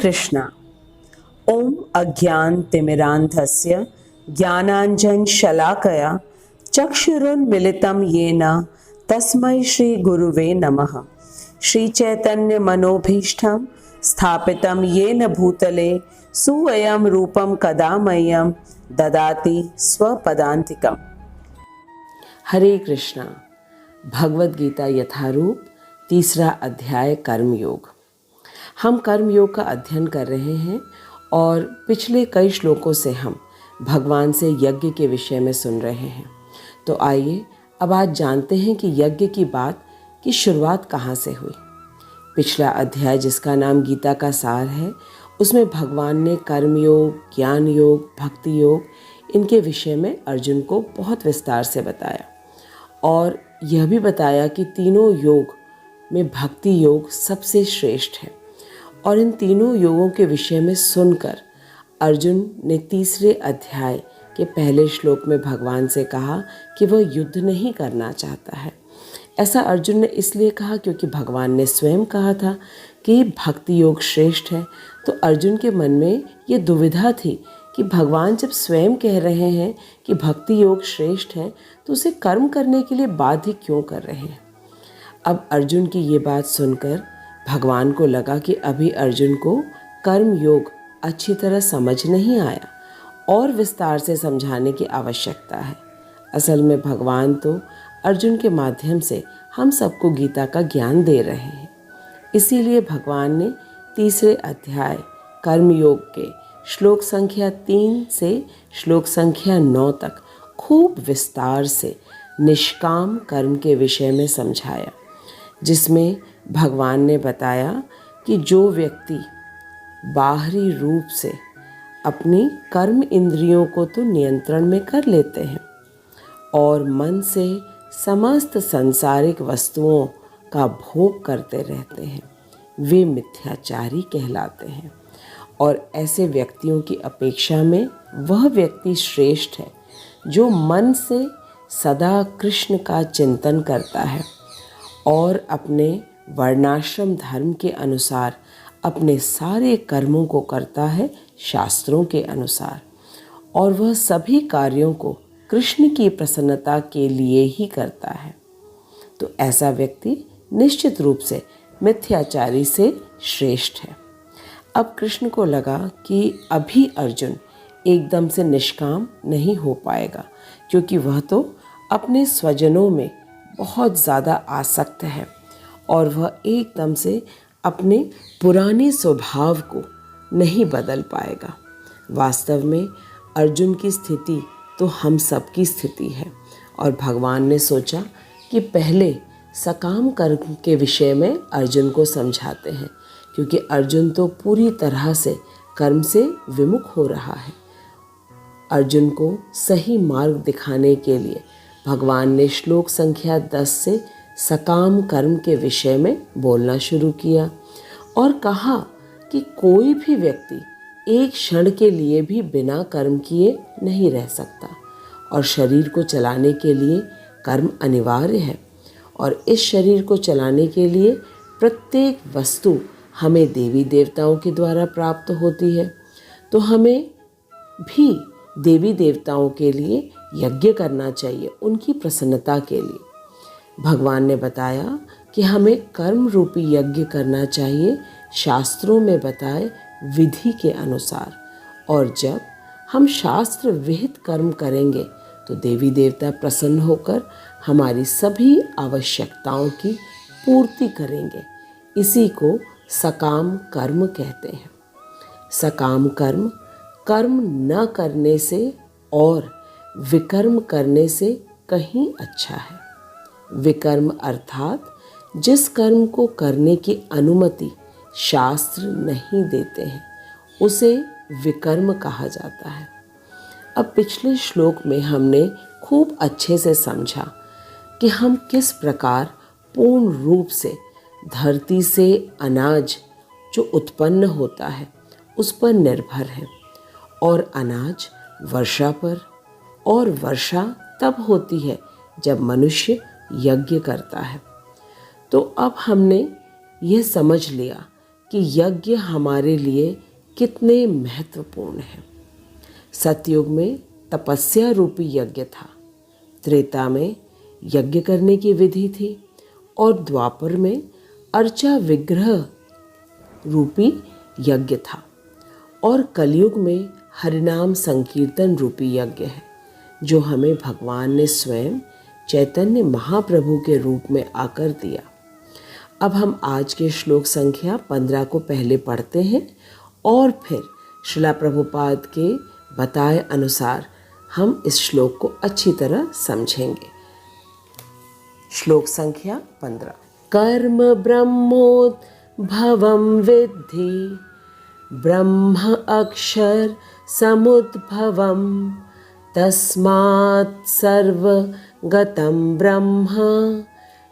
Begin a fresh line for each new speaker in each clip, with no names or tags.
कृष्णा। ओम अज्ञानतिमिरान्धस्य ज्ञानाञ्जनशलाकया चक्षुरुन्मिलितं येन तस्मै श्रीगुरुवे नमः। श्रीचैतन्यमनोभीष्टं स्थापितं येन भूतले सुवयं रूपं कदा मह्यं ददाति स्वपदान्तिकम्। हरे कृष्णा। भगवद गीता यथारूप, तीसरा अध्याय कर्मयोग। हम कर्मयोग का अध्ययन कर रहे हैं और पिछले कई श्लोकों से हम भगवान से यज्ञ के विषय में सुन रहे हैं। तो आइए अब आज जानते हैं कि यज्ञ की बात की शुरुआत कहाँ से हुई। पिछला अध्याय, जिसका नाम गीता का सार है, उसमें भगवान ने कर्मयोग, ज्ञान योग, भक्ति योग, इनके विषय में अर्जुन को बहुत विस्तार से बताया और यह भी बताया कि तीनों योग में भक्ति योग सबसे श्रेष्ठ है। और इन तीनों योगों के विषय में सुनकर अर्जुन ने तीसरे अध्याय के पहले श्लोक में भगवान से कहा कि वह युद्ध नहीं करना चाहता है। ऐसा अर्जुन ने इसलिए कहा क्योंकि भगवान ने स्वयं कहा था कि भक्ति योग श्रेष्ठ है। तो अर्जुन के मन में ये दुविधा थी कि भगवान जब स्वयं कह रहे हैं कि भक्ति योग श्रेष्ठ है तो उसे कर्म करने के लिए बाध्य क्यों कर रहे हैं। अब अर्जुन की ये बात सुनकर भगवान को लगा कि अभी अर्जुन को कर्म योग अच्छी तरह समझ नहीं आया और विस्तार से समझाने की आवश्यकता है। असल में भगवान तो अर्जुन के माध्यम से हम सबको गीता का ज्ञान दे रहे हैं। इसीलिए भगवान ने तीसरे अध्याय कर्मयोग के श्लोक संख्या 3 से श्लोक संख्या 9 तक खूब विस्तार से निष्काम कर्म के विषय में समझाया, जिसमें भगवान ने बताया कि जो व्यक्ति बाहरी रूप से अपनी कर्म इंद्रियों को तो नियंत्रण में कर लेते हैं और मन से समस्त सांसारिक वस्तुओं का भोग करते रहते हैं, वे मिथ्याचारी कहलाते हैं। और ऐसे व्यक्तियों की अपेक्षा में वह व्यक्ति श्रेष्ठ है जो मन से सदा कृष्ण का चिंतन करता है और अपने वर्णाश्रम धर्म के अनुसार अपने सारे कर्मों को करता है शास्त्रों के अनुसार, और वह सभी कार्यों को कृष्ण की प्रसन्नता के लिए ही करता है। तो ऐसा व्यक्ति निश्चित रूप से मिथ्याचारी से श्रेष्ठ है। अब कृष्ण को लगा कि अभी अर्जुन एकदम से निष्काम नहीं हो पाएगा, क्योंकि वह तो अपने स्वजनों में बहुत ज़्यादा आसक्त है और वह एकदम से अपने पुराने स्वभाव को नहीं बदल पाएगा। वास्तव में अर्जुन की स्थिति तो हम सब की स्थिति है और भगवान ने सोचा कि पहले सकाम कर्म के विषय में अर्जुन को समझाते हैं, क्योंकि अर्जुन तो पूरी तरह से कर्म से विमुख हो रहा है। अर्जुन को सही मार्ग दिखाने के लिए भगवान ने श्लोक संख्या 10 से सकाम कर्म के विषय में बोलना शुरू किया और कहा कि कोई भी व्यक्ति एक क्षण के लिए भी बिना कर्म किए नहीं रह सकता और शरीर को चलाने के लिए कर्म अनिवार्य है। और इस शरीर को चलाने के लिए प्रत्येक वस्तु हमें देवी देवताओं के द्वारा प्राप्त होती है, तो हमें भी देवी देवताओं के लिए यज्ञ करना चाहिए, उनकी प्रसन्नता के लिए। भगवान ने बताया कि हमें कर्म रूपी यज्ञ करना चाहिए शास्त्रों में बताए विधि के अनुसार, और जब हम शास्त्र विहित कर्म करेंगे तो देवी देवता प्रसन्न होकर हमारी सभी आवश्यकताओं की पूर्ति करेंगे। इसी को सकाम कर्म कहते हैं। सकाम कर्म, कर्म न करने से और विकर्म करने से कहीं अच्छा है। विकर्म अर्थात जिस कर्म को करने की अनुमति शास्त्र नहीं देते हैं, उसे विकर्म कहा जाता है। अब पिछले श्लोक में हमने खूब अच्छे से समझा कि हम किस प्रकार पूर्ण रूप से धरती से अनाज जो उत्पन्न होता है उस पर निर्भर है, और अनाज वर्षा पर, और वर्षा तब होती है जब मनुष्य यज्ञ करता है। तो अब हमने यह समझ लिया कि यज्ञ हमारे लिए कितने महत्वपूर्ण हैं। सतयुग में तपस्या रूपी यज्ञ था, त्रेता में यज्ञ करने की विधि थी और द्वापर में अर्चा विग्रह रूपी यज्ञ था और कलयुग में हरिनाम संकीर्तन रूपी यज्ञ है, जो हमें भगवान ने स्वयं चैतन्य महाप्रभु के रूप में आकर दिया। अब हम आज के श्लोक संख्या 15 को पहले पढ़ते हैं और फिर श्रीला प्रभुपाद के बताए अनुसार हम इस श्लोक को अच्छी तरह समझेंगे। श्लोक संख्या 15। कर्म ब्रह्मोद्भवं विद्धि ब्रह्म अक्षर समुद्भवं तस्मात् सर्वगतं ब्रह्म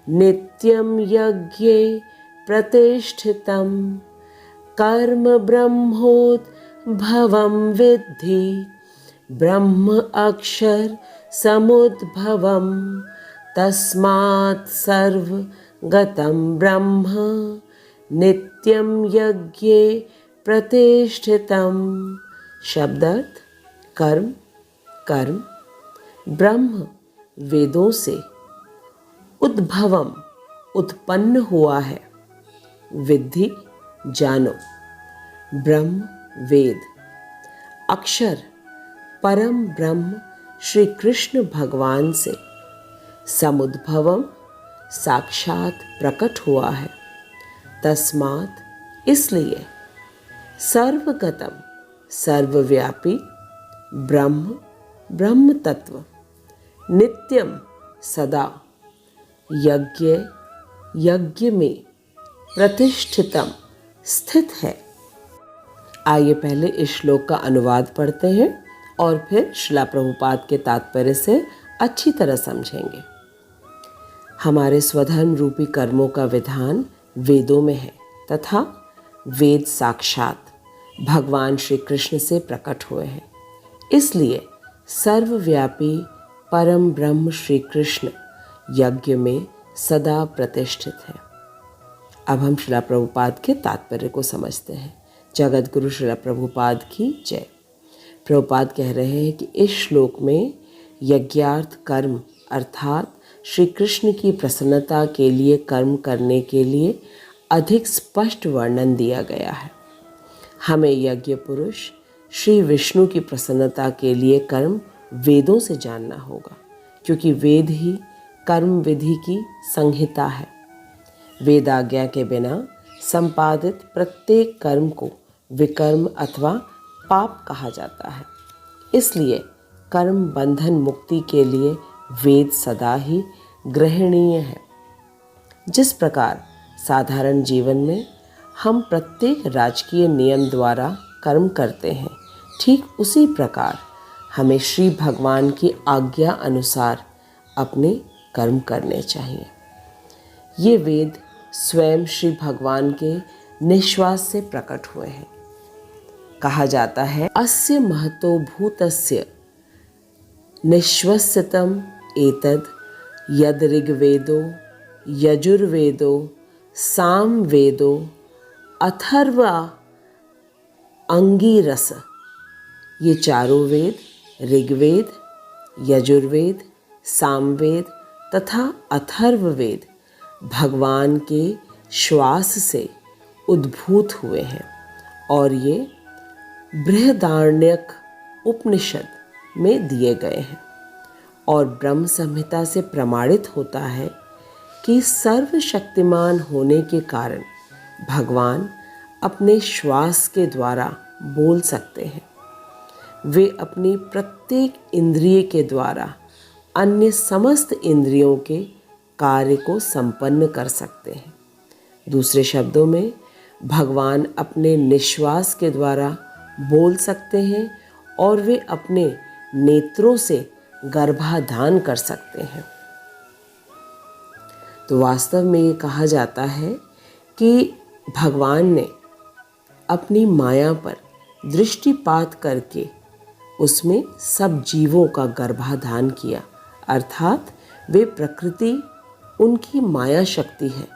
नित्यं यज्ञे प्रतिष्ठितं। कर्म ब्रह्मोद्भवं विद्धि ब्रह्म अक्षर समुद्भवं तस्मात् सर्वगतं ब्रह्म नित्यं यज्ञे प्रतिष्ठितं। शब्दार्थ। कर्म कर्म ब्रह्म वेदों से उद्भवम उत्पन्न हुआ है, विद्धि जानो, ब्रह्म वेद, अक्षर परम ब्रह्म श्री कृष्ण भगवान से, समुद्भवम साक्षात प्रकट हुआ है, तस्मात् इसलिए, सर्वगतम सर्वव्यापी, ब्रह्म ब्रह्म तत्व, नित्यम सदा, यज्ञ यज्ञ में, प्रतिष्ठितम स्थित है। आइए पहले इस श्लोक का अनुवाद पढ़ते हैं और फिर श्रीला प्रभुपाद के तात्पर्य से अच्छी तरह समझेंगे। हमारे स्वधर्म रूपी कर्मों का विधान वेदों में है तथा वेद साक्षात भगवान श्री कृष्ण से प्रकट हुए हैं। इसलिए सर्वव्यापी परम ब्रह्म श्री कृष्ण यज्ञ में सदा प्रतिष्ठित है। अब हम श्रीला प्रभुपाद के तात्पर्य को समझते हैं। जगत गुरु श्रीला प्रभुपाद की जय। प्रभुपाद कह रहे हैं कि इस श्लोक में यज्ञार्थ कर्म अर्थात श्री कृष्ण की प्रसन्नता के लिए कर्म करने के लिए अधिक स्पष्ट वर्णन दिया गया है। हमें यज्ञ पुरुष श्री विष्णु की प्रसन्नता के लिए कर्म वेदों से जानना होगा, क्योंकि वेद ही कर्म विधि की संहिता है। वेदाज्ञा के बिना संपादित प्रत्येक कर्म को विकर्म अथवा पाप कहा जाता है। इसलिए कर्म बंधन मुक्ति के लिए वेद सदा ही ग्रहणीय है। जिस प्रकार साधारण जीवन में हम प्रत्येक राजकीय नियम द्वारा कर्म करते हैं, ठीक उसी प्रकार हमें श्री भगवान की आज्ञा अनुसार अपने कर्म करने चाहिए। ये वेद स्वयं श्री भगवान के निश्वास से प्रकट हुए हैं। कहा जाता है, अस्य महतो भूतस्य निश्वसितम एतद यद ऋग्वेदो यजुर्वेदो सामवेदो अथर्वा अंगीरस। ये चारों वेद, ऋग्वेद, यजुर्वेद, सामवेद तथा अथर्ववेद भगवान के श्वास से उद्भूत हुए हैं और ये बृहदारण्यक उपनिषद में दिए गए हैं और ब्रह्म संहिता से प्रमाणित होता है कि सर्वशक्तिमान होने के कारण भगवान अपने श्वास के द्वारा बोल सकते हैं। वे अपनी प्रत्येक इंद्रिय के द्वारा अन्य समस्त इंद्रियों के कार्य को संपन्न कर सकते हैं। दूसरे शब्दों में भगवान अपने निश्वास के द्वारा बोल सकते हैं और वे अपने नेत्रों से गर्भाधान कर सकते हैं। तो वास्तव में ये कहा जाता है कि भगवान ने अपनी माया पर दृष्टिपात करके उसमें सब जीवों का गर्भाधान किया, अर्थात वे प्रकृति उनकी माया शक्ति है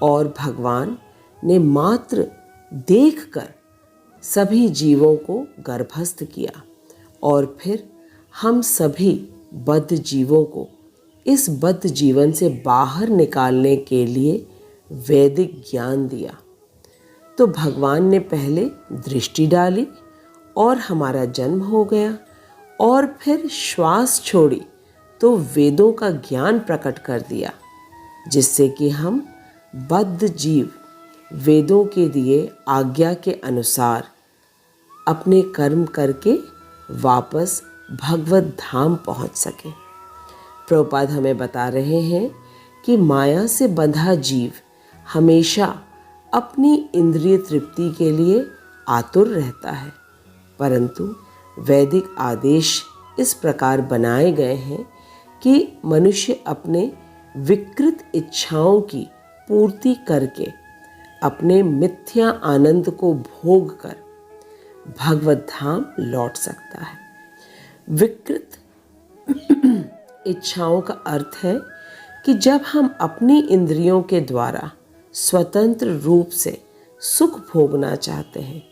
और भगवान ने मात्र देखकर सभी जीवों को गर्भस्थ किया और फिर हम सभी बद्ध जीवों को इस बद्ध जीवन से बाहर निकालने के लिए वैदिक ज्ञान दिया। तो भगवान ने पहले दृष्टि डाली और हमारा जन्म हो गया, और फिर श्वास छोड़ी तो वेदों का ज्ञान प्रकट कर दिया, जिससे कि हम बद्ध जीव वेदों के दिए आज्ञा के अनुसार अपने कर्म करके वापस भगवत धाम पहुंच सके। प्रभुपाद हमें बता रहे हैं कि माया से बंधा जीव हमेशा अपनी इंद्रिय तृप्ति के लिए आतुर रहता है, परंतु वैदिक आदेश इस प्रकार बनाए गए हैं कि मनुष्य अपने विकृत इच्छाओं की पूर्ति करके अपने मिथ्या आनंद को भोग कर भगवत धाम लौट सकता है। विकृत इच्छाओं का अर्थ है कि जब हम अपनी इंद्रियों के द्वारा स्वतंत्र रूप से सुख भोगना चाहते हैं,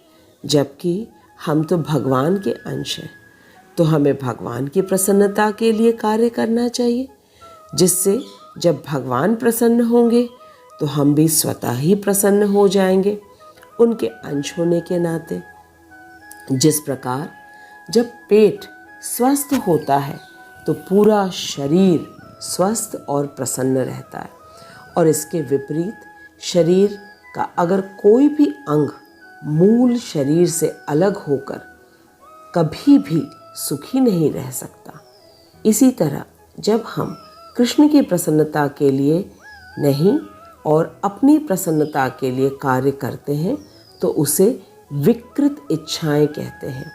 जबकि हम तो भगवान के अंश हैं, तो हमें भगवान की प्रसन्नता के लिए कार्य करना चाहिए, जिससे जब भगवान प्रसन्न होंगे तो हम भी स्वतः ही प्रसन्न हो जाएंगे उनके अंश होने के नाते। जिस प्रकार जब पेट स्वस्थ होता है तो पूरा शरीर स्वस्थ और प्रसन्न रहता है, और इसके विपरीत शरीर का अगर कोई भी अंग मूल शरीर से अलग होकर कभी भी सुखी नहीं रह सकता। इसी तरह जब हम कृष्ण की प्रसन्नता के लिए नहीं और अपनी प्रसन्नता के लिए कार्य करते हैं तो उसे विकृत इच्छाएं कहते हैं,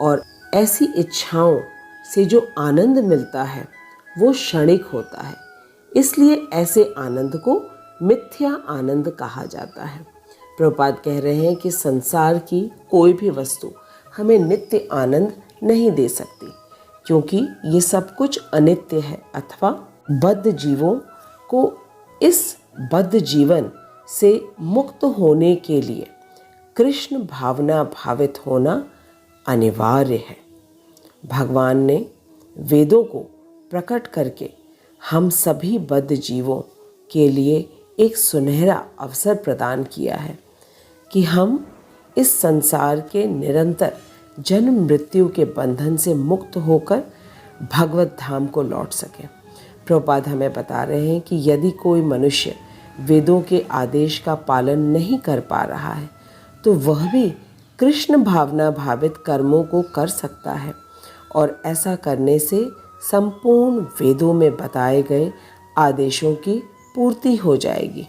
और ऐसी इच्छाओं से जो आनंद मिलता है वो क्षणिक होता है, इसलिए ऐसे आनंद को मिथ्या आनंद कहा जाता है। प्रभुपाद कह रहे हैं कि संसार की कोई भी वस्तु हमें नित्य आनंद नहीं दे सकती, क्योंकि ये सब कुछ अनित्य है, अथवा बद्ध जीवों को इस बद्ध जीवन से मुक्त होने के लिए कृष्ण भावना भावित होना अनिवार्य है। भगवान ने वेदों को प्रकट करके हम सभी बद्ध जीवों के लिए एक सुनहरा अवसर प्रदान किया है कि हम इस संसार के निरंतर जन्म मृत्यु के बंधन से मुक्त होकर भगवत धाम को लौट सके। प्रभुपाद हमें बता रहे हैं कि यदि कोई मनुष्य वेदों के आदेश का पालन नहीं कर पा रहा है तो वह भी कृष्ण भावना भावित कर्मों को कर सकता है, और ऐसा करने से संपूर्ण वेदों में बताए गए आदेशों की पूर्ति हो जाएगी।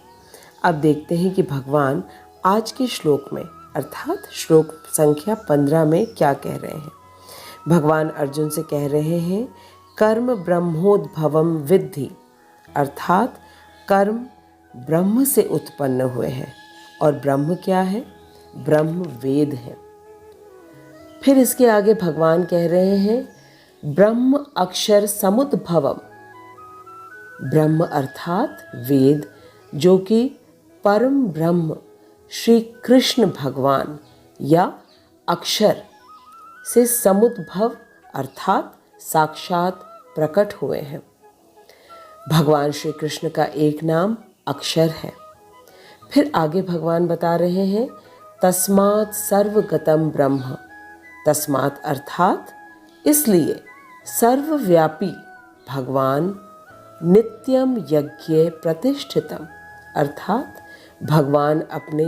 अब देखते हैं कि भगवान आज के श्लोक में अर्थात श्लोक संख्या 15 में क्या कह रहे हैं। भगवान अर्जुन से कह रहे हैं, कर्म ब्रह्मोद्भवम विद्धि, अर्थात कर्म ब्रह्म से उत्पन्न हुए हैं, और ब्रह्म क्या है? ब्रह्म वेद है। फिर इसके आगे भगवान कह रहे हैं, ब्रह्म अक्षर समुद्भवम, ब्रह्म अर्थात वेद, जो कि परम ब्रह्म श्री कृष्ण भगवान या अक्षर से समुद्भव अर्थात साक्षात प्रकट हुए हैं। भगवान श्री कृष्ण का एक नाम अक्षर है। फिर आगे भगवान बता रहे हैं, तस्मात् सर्वगतम ब्रह्म, तस्मात् अर्थात इसलिए सर्वव्यापी भगवान नित्यम यज्ञ प्रतिष्ठितम, अर्थात भगवान अपने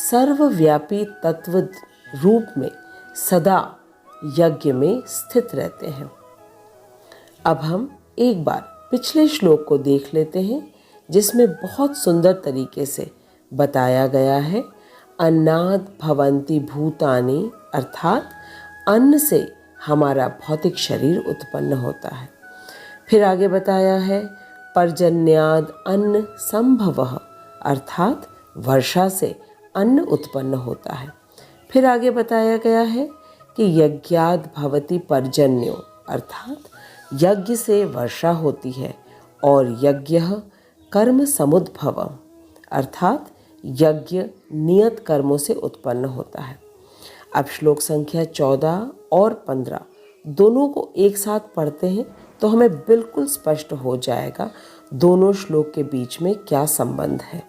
सर्वव्यापी तत्व रूप में सदा यज्ञ में स्थित रहते हैं। अब हम एक बार पिछले श्लोक को देख लेते हैं, जिसमें बहुत सुंदर तरीके से बताया गया है, अन्नाद भवन्ति भूतानि, अर्थात अन्न से हमारा भौतिक शरीर उत्पन्न होता है। फिर आगे बताया है, पर्जन्याद अन्न संभवः, अर्थात वर्षा से अन्न उत्पन्न होता है। फिर आगे बताया गया है कि यज्ञाद भवति पर्जन्यो, अर्थात यज्ञ से वर्षा होती है, और यज्ञ कर्म समुद्भवम्, अर्थात यज्ञ नियत कर्मों से उत्पन्न होता है। अब श्लोक संख्या 14 और 15 दोनों को एक साथ पढ़ते हैं तो हमें बिल्कुल स्पष्ट हो जाएगा दोनों श्लोक के बीच में क्या संबंध है।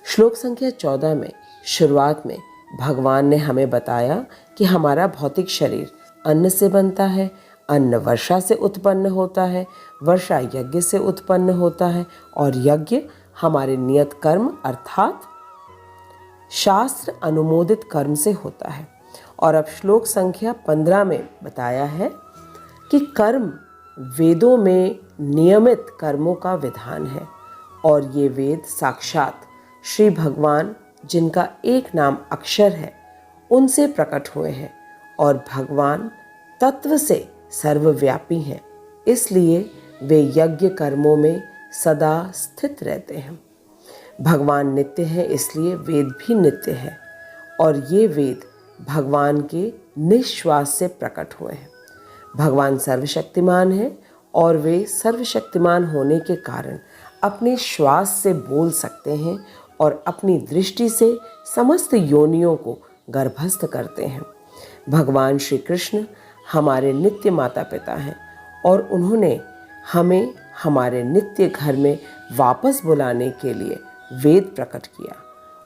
श्लोक संख्या 14 में शुरुआत में भगवान ने हमें बताया कि हमारा भौतिक शरीर अन्न से बनता है, अन्न वर्षा से उत्पन्न होता है, वर्षा यज्ञ से उत्पन्न होता है और यज्ञ हमारे नियत कर्म अर्थात शास्त्र अनुमोदित कर्म से होता है। और अब श्लोक संख्या 15 में बताया है कि कर्म वेदों में नियमित कर्मों का विधान है और ये वेद साक्षात श्री भगवान जिनका एक नाम अक्षर है उनसे प्रकट हुए हैं और भगवान तत्व से सर्वव्यापी हैं, इसलिए वे यज्ञ कर्मों में सदा स्थित रहते हैं। भगवान नित्य है इसलिए वेद भी नित्य है और ये वेद भगवान के निश्वास से प्रकट हुए हैं। भगवान सर्वशक्तिमान है और वे सर्वशक्तिमान होने के कारण अपने श्वास से बोल सकते हैं और अपनी दृष्टि से समस्त योनियों को गर्भस्थ करते हैं। भगवान श्री कृष्ण हमारे नित्य माता पिता हैं और उन्होंने हमें हमारे नित्य घर में वापस बुलाने के लिए वेद प्रकट किया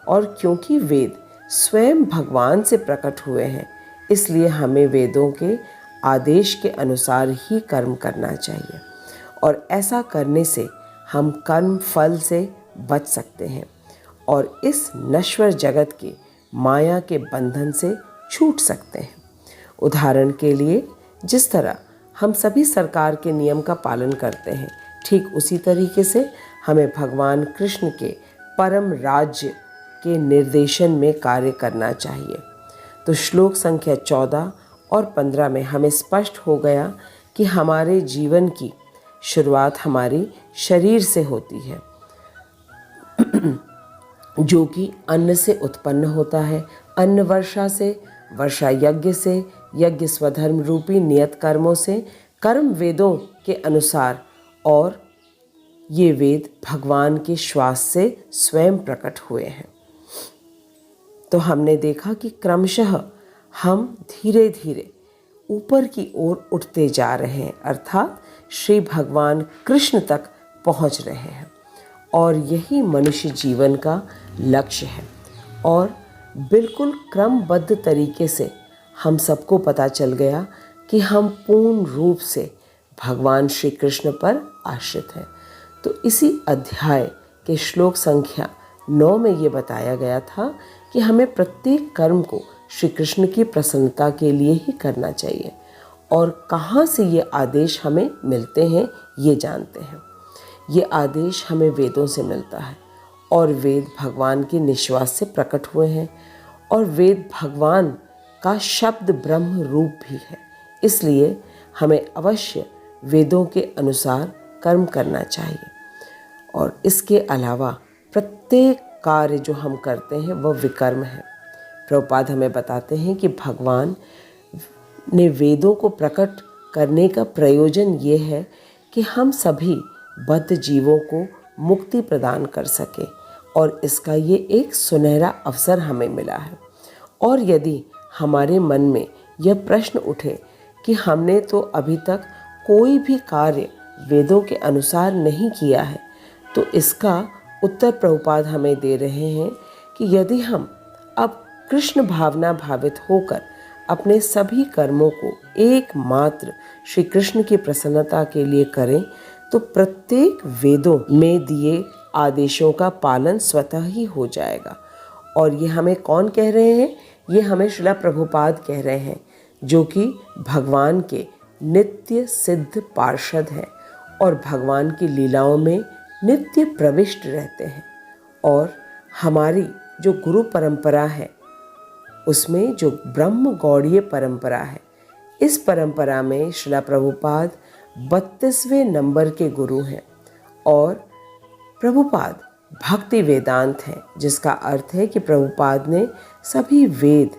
और क्योंकि वेद स्वयं भगवान से प्रकट हुए हैं इसलिए हमें वेदों के आदेश के अनुसार ही कर्म करना चाहिए और ऐसा करने से हम कर्म फल से बच सकते हैं और इस नश्वर जगत के माया के बंधन से छूट सकते हैं। उदाहरण के लिए जिस तरह हम सभी सरकार के नियम का पालन करते हैं, ठीक उसी तरीके से हमें भगवान कृष्ण के परम राज्य के निर्देशन में कार्य करना चाहिए। तो श्लोक संख्या 14 और 15 में हमें स्पष्ट हो गया कि हमारे जीवन की शुरुआत हमारी शरीर से होती है जो कि अन्न से उत्पन्न होता है, अन्न वर्षा से, वर्षा यज्ञ से, यज्ञ स्वधर्म रूपी नियत कर्मों से, कर्म वेदों के अनुसार और ये वेद भगवान के श्वास से स्वयं प्रकट हुए हैं। तो हमने देखा कि क्रमशः हम धीरे धीरे ऊपर की ओर उठते जा रहे हैं अर्थात श्री भगवान कृष्ण तक पहुंच रहे हैं और यही मनुष्य जीवन का लक्ष्य है। और बिल्कुल क्रमबद्ध तरीके से हम सबको पता चल गया कि हम पूर्ण रूप से भगवान श्री कृष्ण पर आश्रित हैं। तो इसी अध्याय के श्लोक संख्या 9 में ये बताया गया था कि हमें प्रत्येक कर्म को श्री कृष्ण की प्रसन्नता के लिए ही करना चाहिए और कहाँ से ये आदेश हमें मिलते हैं ये जानते हैं। ये आदेश हमें वेदों से मिलता है और वेद भगवान के निश्वास से प्रकट हुए हैं और वेद भगवान का शब्द ब्रह्म रूप भी है, इसलिए हमें अवश्य वेदों के अनुसार कर्म करना चाहिए। और इसके अलावा प्रत्येक कार्य जो हम करते हैं वह विकर्म है। प्रभुपाद हमें बताते हैं कि भगवान ने वेदों को प्रकट करने का प्रयोजन ये है कि हम सभी बद्ध जीवों को मुक्ति प्रदान कर सके और इसका ये एक सुनहरा अवसर हमें मिला है। और यदि हमारे मन में यह प्रश्न उठे कि हमने तो अभी तक कोई भी कार्य वेदों के अनुसार नहीं किया है, तो इसका उत्तर प्रभुपाद हमें दे रहे हैं कि यदि हम अब कृष्ण भावना भावित होकर अपने सभी कर्मों को एकमात्र श्री कृष्ण की प्रसन्नता के लिए करें तो प्रत्येक वेदों में दिए आदेशों का पालन स्वतः ही हो जाएगा। और ये हमें कौन कह रहे हैं? ये हमें श्रील प्रभुपाद कह रहे हैं जो कि भगवान के नित्य सिद्ध पार्षद हैं और भगवान की लीलाओं में नित्य प्रविष्ट रहते हैं। और हमारी जो गुरु परंपरा है उसमें जो ब्रह्म गौड़ीय परंपरा है, इस परंपरा में श्रील प्रभुपाद 32वें नंबर के गुरु हैं और प्रभुपाद भक्ति वेदांत हैं, जिसका अर्थ है कि प्रभुपाद ने सभी वेद,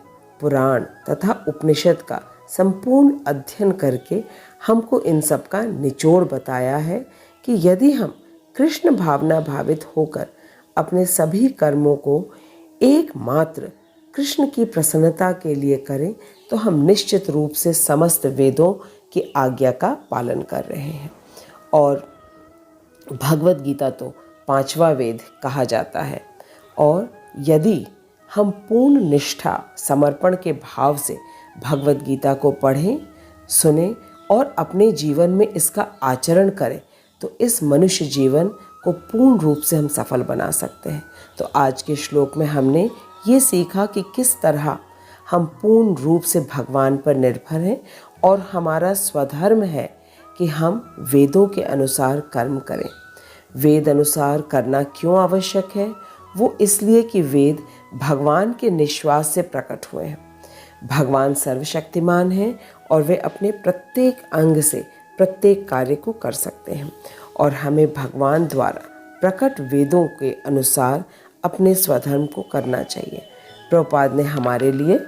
पुराण तथा उपनिषद का संपूर्ण अध्ययन करके हमको इन सब का निचोड़ बताया है कि यदि हम कृष्ण भावना भावित होकर अपने सभी कर्मों को एकमात्र कृष्ण की प्रसन्नता के लिए करें तो हम निश्चित रूप से समस्त वेदों की आज्ञा का पालन कर रहे हैं। और भगवत गीता तो 5वां वेद कहा जाता है। और यदि हम पूर्ण निष्ठा समर्पण के भाव से भगवत गीता को पढ़ें, सुने और अपने जीवन में इसका आचरण करें तो इस मनुष्य जीवन को पूर्ण रूप से हम सफल बना सकते हैं। तो आज के श्लोक में हमने ये सीखा कि किस तरह हम पूर्ण रूप से भगवान पर निर्भर हैं और हमारा स्वधर्म है कि हम वेदों के अनुसार कर्म करें। वेद अनुसार करना क्यों आवश्यक है? वो इसलिए कि वेद भगवान के निश्वास से प्रकट हुए हैं। भगवान सर्वशक्तिमान हैं और वे अपने प्रत्येक अंग से प्रत्येक कार्य को कर सकते हैं और हमें भगवान द्वारा प्रकट वेदों के अनुसार अपने स्वधर्म को करना चाहिए। प्रभुपाद ने हमारे लिए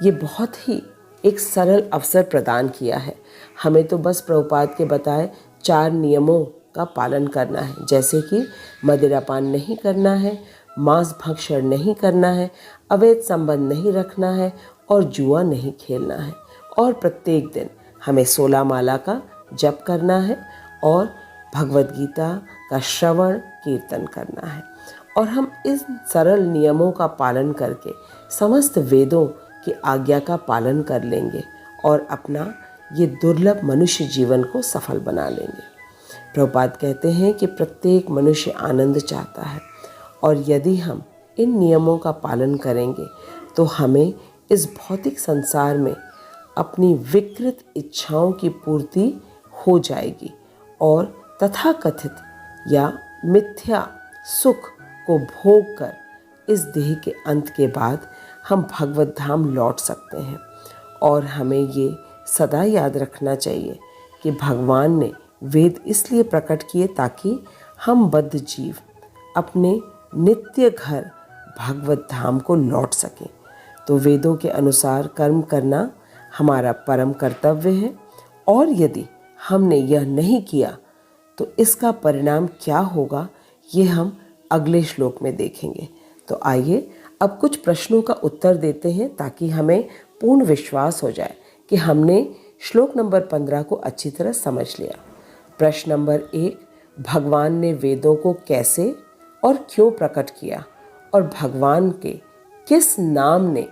ये बहुत ही एक सरल अवसर प्रदान किया है। हमें तो बस प्रभुपाद के बताए 4 नियमों का पालन करना है, जैसे कि मदिरापान नहीं करना है, मांस भक्षण नहीं करना है, अवैध संबंध नहीं रखना है और जुआ नहीं खेलना है। और प्रत्येक दिन हमें 16 माला का जप करना है और भगवत गीता का श्रवण कीर्तन करना है। और हम इन सरल नियमों का पालन करके समस्त वेदों की आज्ञा का पालन कर लेंगे और अपना ये दुर्लभ मनुष्य जीवन को सफल बना लेंगे। प्रभुपाद कहते हैं कि प्रत्येक मनुष्य आनंद चाहता है और यदि हम इन नियमों का पालन करेंगे तो हमें इस भौतिक संसार में अपनी विकृत इच्छाओं की पूर्ति हो जाएगी और तथाकथित या मिथ्या सुख को भोग कर इस देह के अंत के बाद हम भगवत धाम लौट सकते हैं। और हमें ये सदा याद रखना चाहिए कि भगवान ने वेद इसलिए प्रकट किए ताकि हम बद्ध जीव अपने नित्य घर भगवत धाम को लौट सकें। तो वेदों के अनुसार कर्म करना हमारा परम कर्तव्य है और यदि हमने यह नहीं किया तो इसका परिणाम क्या होगा ये हम अगले श्लोक में देखेंगे। तो आइए अब कुछ प्रश्नों का उत्तर देते हैं ताकि हमें पूर्ण विश्वास हो जाए कि हमने श्लोक नंबर 15 को अच्छी तरह समझ लिया। प्रश्न नंबर 1, भगवान ने वेदों को कैसे और क्यों प्रकट किया और भगवान के किस नाम ने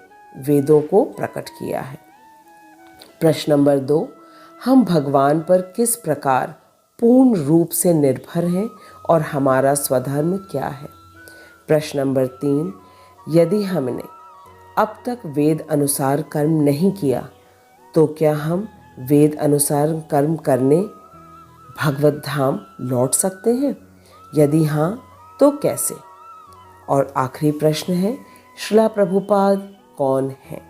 वेदों को प्रकट किया है। प्रश्न नंबर 2, हम भगवान पर किस प्रकार पूर्ण रूप से निर्भर हैं और हमारा स्वधर्म क्या है। प्रश्न नंबर 3, यदि हमने अब तक वेद अनुसार कर्म नहीं किया तो क्या हम वेद अनुसार कर्म करने भगवत धाम लौट सकते हैं? यदि हाँ तो कैसे? और आखिरी प्रश्न है, श्रीला प्रभुपाद कौन है?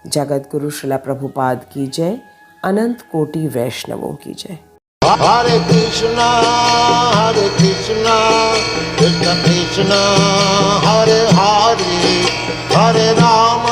जगत गुरु श्रीला प्रभुपाद की जय, अनंत कोटि वैष्णवों की जय।
हरे कृष्णा कृष्ण कृष्ण हरे हरे, हरे राम